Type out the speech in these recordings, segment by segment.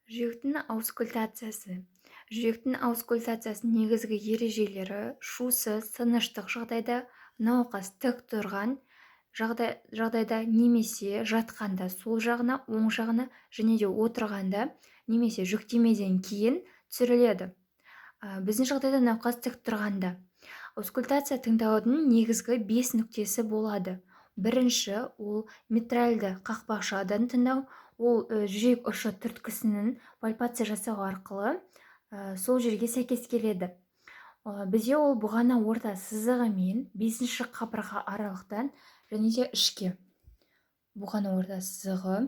Жүректің аускультациясы. Жүректің аускультациясының негізгі ережелері шусыз, тыныштық жағдайда, науқас тік тұрған жағдайда немесе жатқанда сол жағына, оң жағына және де отырғанда немесе жүктемеден кейін түсіріледі. Біздің жағдайда науқас тік тұрғанда. Аускультация тыңдаудың негізгі 5 нүктесі болады. Бірінші ол митральды қақпақшадан тыңдау, ол жүрек ұшы түрткісінің пальпация жасау арқылы сол жерге сәйкес келеді. Бізде ол бұғана орта сызығы мен 5-ші қабырға аралықтан және де ішке. Бұғана орта сызығы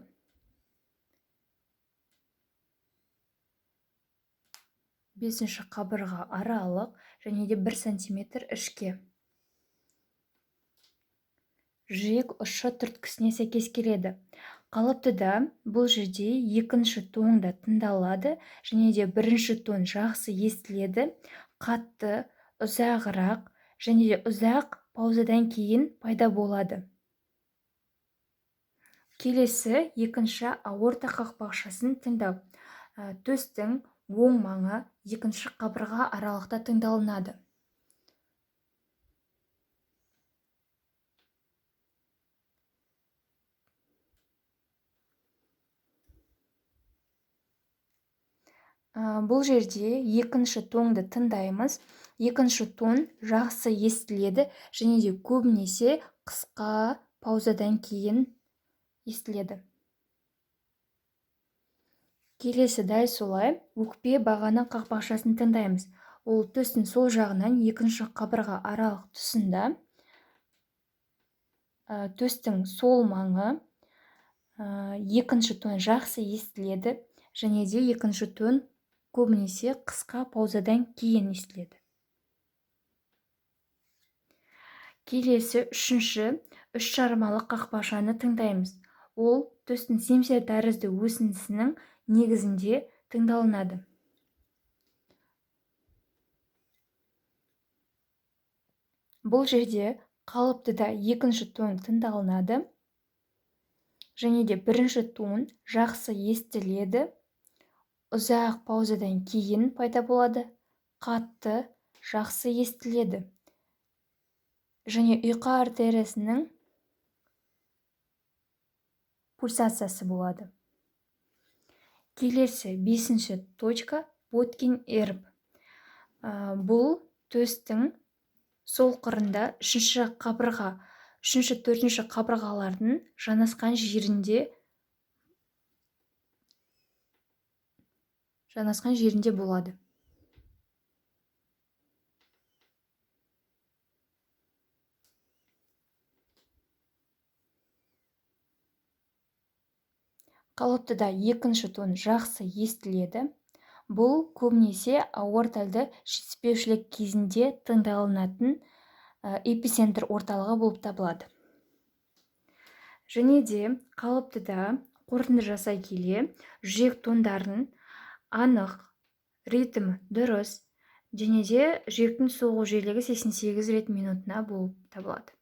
5-ші қабырға аралық және де 1 см ішке. Жүрек ұшы түрткісіне сәйкес келеді. Қалыптыда бұл жерде 2-ші тонда тыңдалады және де 1-ші тон жақсы естіледі, қатты, ұзағырақ және де ұзақ паузадан кейін пайда болады. Келесі 2-ші аорта қақпақшасын тыңдау. Төстің оң маңы 2-ші қабырға аралықта тыңдалынады. Бұл жерде 2-ші тонды тыңдаймыз. 2-ші тон жақсы естіледі және де көбінесе қысқа паузадан кейін естіледі. Келесі дәл солай өкпе бағана қақпақшасын тыңдаймыз. Ол төстің сол жағынан 2-ші қабырға аралық тұсында. Төстің сол маңы 2-ші тон жақсы естіледі және де 2-ші тон көбінесе қысқа паузадан кейін естіледі. Келесі 3-ші 3 жармалы қақпақшаны тыңдаймыз. Ол төстің семсер тәрізді өсіндісінің негізінде тыңдалынады. Бұл жерде қалыптыда 2-ші тон тыңдалынады және де 1-ші тон жақсы естіледі, ұзақ паузадан кейін пайда болады, қатты, жақсы естіледі және ұйқы артериясының пульсациясы болады. Келесі 5-ші точка Боткин эрб. Бұл төстің сол қырында 3-ші қабырға, 3-ші 4-ші қабырғалардың жанасқан жерінде болады. Қалыптыда 2-ші тон жақсы естіледі. Бұл көбінесе аортальды жетіспеушілік кезінде тыңдалынатын эпицентр орталығы болып табылады. Және де қалыптыда қорытынды жасай келе, жүрек тондарын анық, ритм дұрыс және де жүректің соғу жиілігі 88 рет минутына болып табылады.